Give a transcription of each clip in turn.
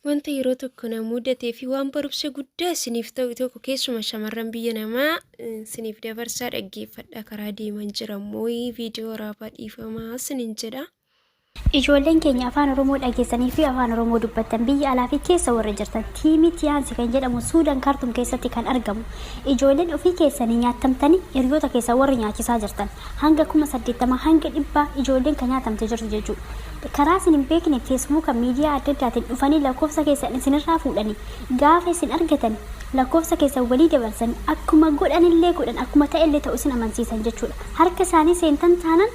Wanta yeroo tokko na mudatee fi waan barumsa guddaa isiniif ta'u tokko keessuma shamarran biyya namaa isiniif dabarsaa dhaggeeffadha karaa deeman jirammoo viidiyoo waraabaa dhiifamaa isiniin jedha. Ijoolleen keenya afaan Oromoo dhageessanii fi afaan Oromoo dubbatan biyya alaa fi keessa warra jirtan tiimii tiyaansi kan jedhamu Suudaan Kaartuum keessatti kan argamu. Ijoolleen ofii keessanii nyaatamtanii hiriyoota keessa warri nyaachisaa jirtan hanga 80 hanga 100 ijoolleen kan nyaatamte jirtu jechuudha. Karaa isin hin beekne feesbuuka miidiyaa adda addaatiin dhufanii lakkoofsa keessan isinirraa fuudhanii gaafa isin argatan lakkoofsa keessan walii dabarsan akkuma godhanillee godhan akkuma ta'ellee ta'u isin amansiisan jechuudha. Harka isaanii seentan taanaan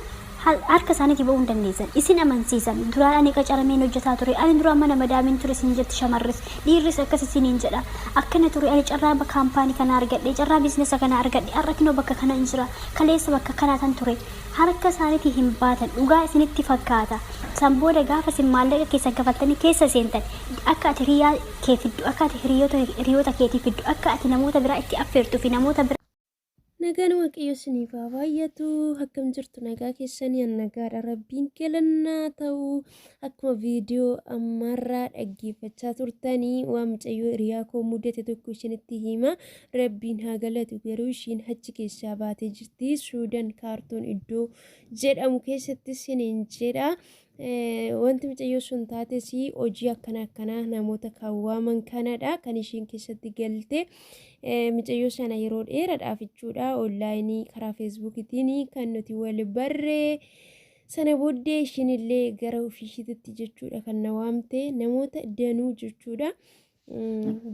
harka isaaniitii ba'uu hin dandeessan isin amansiisan duraan ani qacarameen hojjetaa ture ani duraan mana madaamiin ture isin jetti shamarris dhiirris akkas isiniin jedha akkana ture ani carraa kaampaanii kana argadhe carraa biizinesa kana argadhe har'a kinoo bakka kana hin jira kaleessa bakka kanaatan ture harka isaaniitii hin baatan dhugaa isinitti fakkaata san booda gaafa isin maallaqa keessan kafaltanii keessa seentan akka ati hiriyaa kee fiddu akka ati hiriyoota keetii fiddu akka ati namoota biraa itti affeertuu fi namoota biraa Nagaan waaqayyo isiniif haa baay'atu akkam jirtu nagaa keessanii nagaadha rabbiin galannaa ta'u akkuma viidiyoo ammarraa dhaggeeffachaa turtanii waan mucayyoo hiriyaa koo mudate tokko ishinitti hima rabbiin haa galatu garuu ishiin achi keessaa baatee jirti Suudaan Kaartuum iddoo jedhamu keessatti isiniin jedha. Wanti mucayyoo sun taates hojii akkanaa namoota kaawwaman kanadha kan ishiin keessatti galte. Mucayyoo sana yeroo dheeraadhaaf jechuudha onlaayinii karaa feesbuukiitiin kan nuti wal barree sana booddee ishiinillee gara ofiishiitti jechuudha kan na waamte namoota danuu jechuudha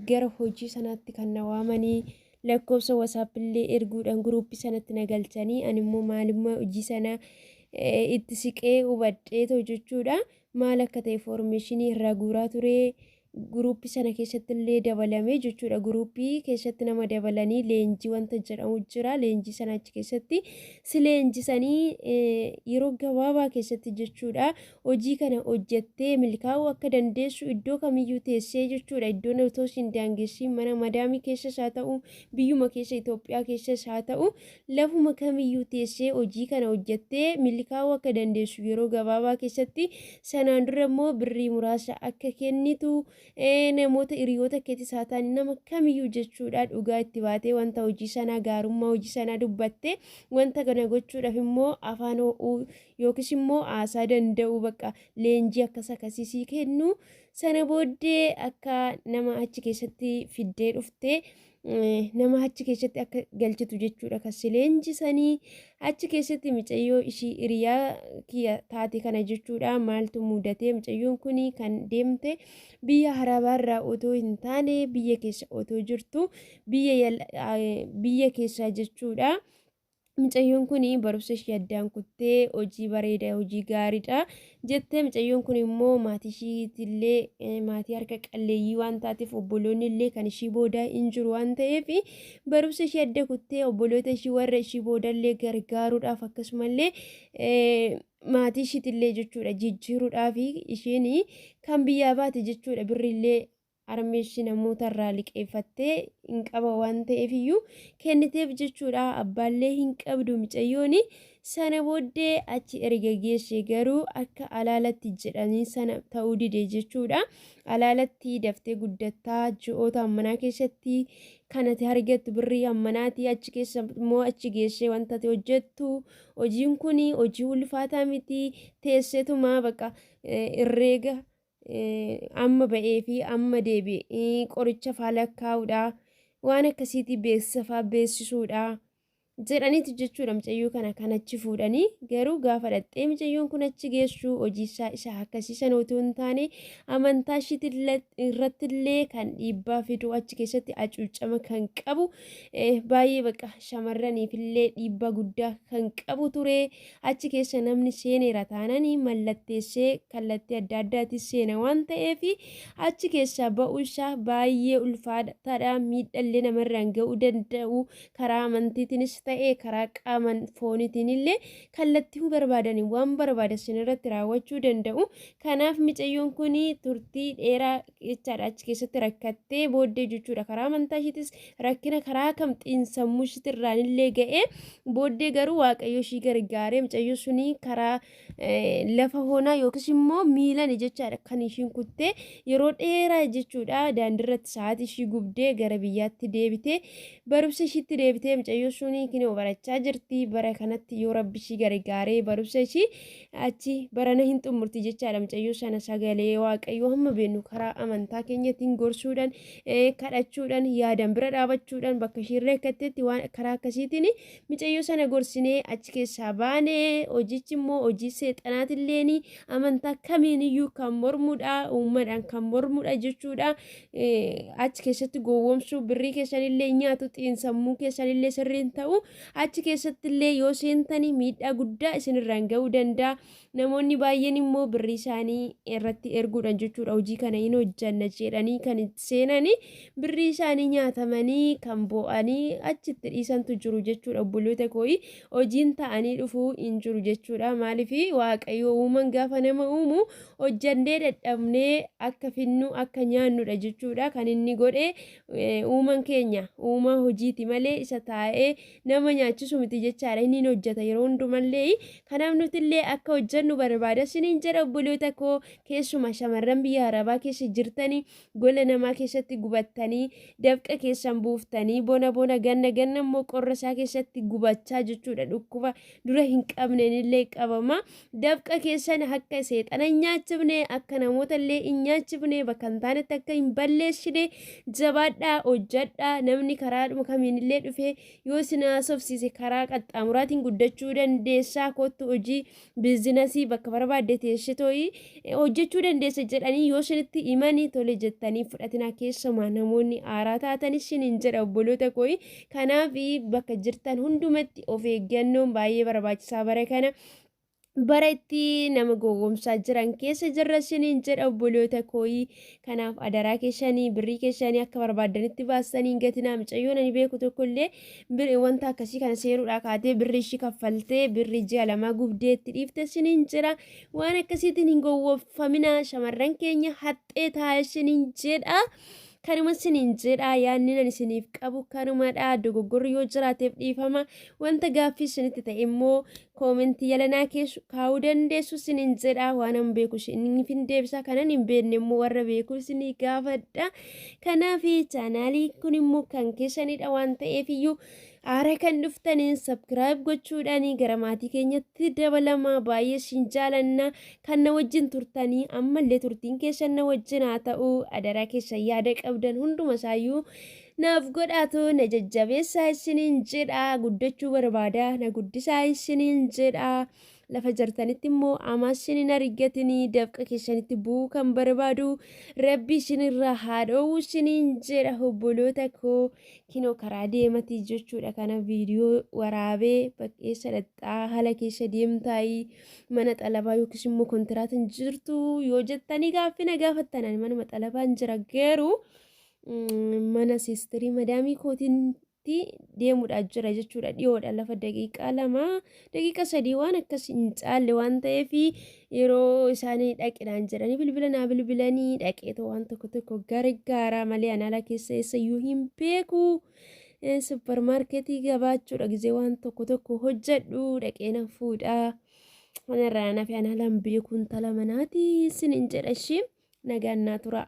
gara hojii sanaatti kan na waamanii lakkoofsa wasaappillee erguudhaan guruuppii sanatti na galchanii animmoo maalummaa hojii sana itti siqee hubadhee jechuudha maal akka ta'e informationii irraa guuraa ture. Guruuppii sana keessatti illee dabalamee jechuudha guruuppii keessatti nama dabalanii leenjii wanta jedhamu jira leenjii sana achi keessatti si leenjisanii yeroo gabaabaa keessatti jechuudha hojii kana hojjettee milkaa'uu akka dandeessu iddoo kamiyyuu teessee jechuudha iddoon otoo hin daangessiin mana madaamii keessas haa ta'u biyyuma keessa Itoophiyaa keessas haa ta'u lafuma kamiyyuu teessee hojii kana hojjettee milkaa'uu akka dandeessu yeroo gabaabaa keessatti sanaan dura immoo birrii muraasa akka kennitu namoota hiriyoota keetis haa ta'an nama kamiyyuu jechuudha dhugaa itti baatee wanta hojii sanaa gaarummaa hojii sanaa dubbatte wanta kana gochuudhaaf immoo afaan yookiis immoo haasaa danda'u bakka leenjii akkasii kennu sana booddee akka nama achi keessatti fiddee dhufte nama achi keessatti akka galchitu jechuudha kan si leenjisanii achi keessatti mucayyoo ishii hiriyaa kiyya taate kana jechuudha maaltu mudatee mucayyoon kun kan deemte biyya harabaarraa otoo hin taane biyya keessa otoo jirtu biyya keessaa jechuudha. Mucayyoon kun barumsa ishee addaan kuttee hojii bareedaa hojii gaariidha jettee mucayyoon kun immoo maatii ishiitillee maatii harka qalleeyyii waan taateef obboloonni illee kan ishii boodaa hin jiru waan ta'eef barumsa ishee adda kuttee obboloota ishii warra ishii boodallee gargaaruudhaaf akkasumallee maatii ishiitillee jechuudha jijjiiruudhaaf isheen kan biyyaa baate jechuudha birrillee armeeshi namoota irraa liqeeffattee hin qaba waan ta'eef iyyuu kenniteef jechuudha abbaallee hin qabdu mucayyoon sana booddee achi erga geesse garuu akka alaalatti jedhanii sana ta'uu dide jechuudha alaalatti daftee guddattaa ji'oota ammanaa keessatti kanatti argattu birrii ammanaati achi keessa immoo achi geesse wanta hojjettu hojiin kun hojii ulfaataa miti teesseetuma bakka irreega amma ba'ee fi amma deebi'ee qoricha faalakkaa'uudha waan akkasiitii beeksisa beeksisuudha jedhaniiti jechuudha mucayyoo kana kan achi fuudhanii garuu gaafa dhattee mucayyoon kun achi geessu hojii isaa akkasiisan otoo hin taane amantaa ishiitii irrattillee kan dhiibbaa fidu achi keessatti hacuuccama kan qabu baay'ee bakka shamarraniifillee dhiibbaa guddaa kan qabu ture achi keessa namni seeneera taananii mallatteessee kallattii adda addaatti seena waan ta'eef achi keessaa ba'uusaa baay'ee ulfaataadha miidhallee namarraan ga'uu danda'u karaa amantiitiinis ta'ee karaa qaaman foonitiin illee kallattii barbaadanii waan barbaadan irratti raawwachuu danda'u kanaaf mucayyoon kun turtii dheeraa jechaadha achi keessatti rakkattee booddee jechuudha karaa amantaa ishiitis rakkina karaa kam xiinsammuu ishiitirraan illee ga'ee booddee garuu waaqayyo ishii gargaaree mucayyoo suni karaa lafa honaa yookiis immoo miilan jechaadha kan ishiin kuttee yeroo dheeraa jechuudha daandirratti sa'aatii ishii gubdee gara biyyaatti deebitee barumsa ishiitti deebitee mucayyoo sunii kinoo barachaa jirti bara kanatti yoo rabbi ishii gargaaree barumsa ishii achi barana hin xumurti jechaadha mucayyoo sana sagalee waaqayyoo hamma beeknu karaa amantaa keenyatiin gorsuudhaan kadhachuudhaan yaadan bira dhaabachuudhaan bakka ishii reekkatetti waan karaa akkasiitiin mucayyoo sana gorsinee achi keessaa baanee hojichi immoo hojii seexanaatilleen amantaa kamiiniyyuu kan mormuudha uummadhaan kan mormuudha jechuudha achi keessatti gowwoomsuu birrii keessanillee nyaatu xiinsammuu keessanillee sirriin ta'u achi keessattillee yoo seentanii miidhaa guddaa isinirraan ga'uu danda'a namoonni baay'een immoo birrii isaanii irratti erguudhaan jechuudha hojii kana hin hojjanna jedhanii kan seenanii birrii isaanii nyaatamanii kan bo'anii achitti dhiisantu jiru jechuudha obboloota kooyi hojiin ta'anii dhufuu hin jiru jechuudha maaliif waaqayyo uuman gaafa nama uumu hojjannee dadhabnee akka finnu akka nyaannudha jechuudha kan inni godhe uuman keenya uumaa hojiiti malee isa taa'ee nama nyaachisu miti jechaadha inni hojjeta yeroo hundumallee kanaaf nutillee akka hojjannu barbaada siniin jedha obboloota koo keessuma shamarran biyya arabaa keessa jirtanii gola namaa keessatti gubattanii dafqa keessan buuftanii bona ganna immoo qorra isaa keessatti gubachaa jechuudha dhukkuba dura hin qabneenillee qabama dafqa keessan akka seexana hin nyaachifne akka namootallee hin nyaachifne bakka hin taanetti akka hin balleessine jabaadhaa hojjadhaa namni karaadhuma kamiinillee dhufee yoo isin haasofsiise karaa qaxxaamuraatiin guddachuu dandeessaa kottu hojii biizinasii bakka barbaadde teessitooyi hojjechuu dandeessa jedhanii yoo isinitti himanii tole jettanii fudhatinaa keessumaa namoonni aaraa taatanis hin jedha obboloota kooyi kanaaf bakka jirtan hundumatti of eeggannoon baay'ee barbaachisaa bara kana bara itti nama gowwoomsaa jiran keessa jirra siniin jedha obboloota kooyi kanaaf adaraa keessanii birrii keessanii akka barbaadanitti baasanii gatinaa mucayyoon ani beeku tokkollee wanta akkasii kana seeruudhaa kaatee birrii ishii kaffaltee birrii ji'a lamaa gubdeetti dhiifte siniin jira waan akkasiitiin hin gowwoomfamina shamarran keenya haxxee taa'e siniin jedha kanuma siniin jedha yaanni nan isiniif qabu kanumadha dogoggorri yoo jiraateef dhiifama wanta gaaffii isinitti ta'e immoo koomentii yalanaa keessu kaa'uu dandeessu siniin jedha waan an beeku isiniif hin deebisa kanan hin beekne immoo warra beeku isinii gaafadha kanaaf chaanaalii kun immoo kan keessanidha waan ta'eef iyyuu aara kan dhuftaniin sabskiraayib gochuudhaan gara maatii keenyatti dabalama baay'ee siin jaalanna kan na wajjin turtanii ammallee turtiin keessan na wajjin haa ta'u adaraa keessan yaada qabdan hunduma isaayyuu naaf godhaatu na jajjabeessaa isiniin jedha guddachuu barbaada na guddisaa isiniin jedha lafa jirtanitti immoo amaa isinin argatanii dafqa keessanitti bu'uu kan barbaadu rabbi isinirraa haa dhoowwu isiniin jedha obboloota koo kinoo karaa deematii jechuudha kana viidiyoo waraabee bakkeessa dhaxxaa haala keessa deemtaayii mana xalabaa yookiis immoo kontiraatiin jirtu yoo jettanii gaaffina gaafattanaan manuma xalabaan jira geeru mana siisterii madaamii kootiin deemuudhaa jira jechuudha dhiyoodha lafa daqiiqaa 3 waan akkas hin caalle waan ta'eef yeroo isaanii dhaqinaan jedhanii bilbila naa bilbilanii dhaqeetoo waan tokko gargaara malee anala keessa eessayyuu hin beeku suppermaarketii gabaachuudha gizee waan tokko hojjedhu dhaqeena fuudha kanarraa nafi analaan beekuun tala manaati sinin jedha ishii nagaan naa tura.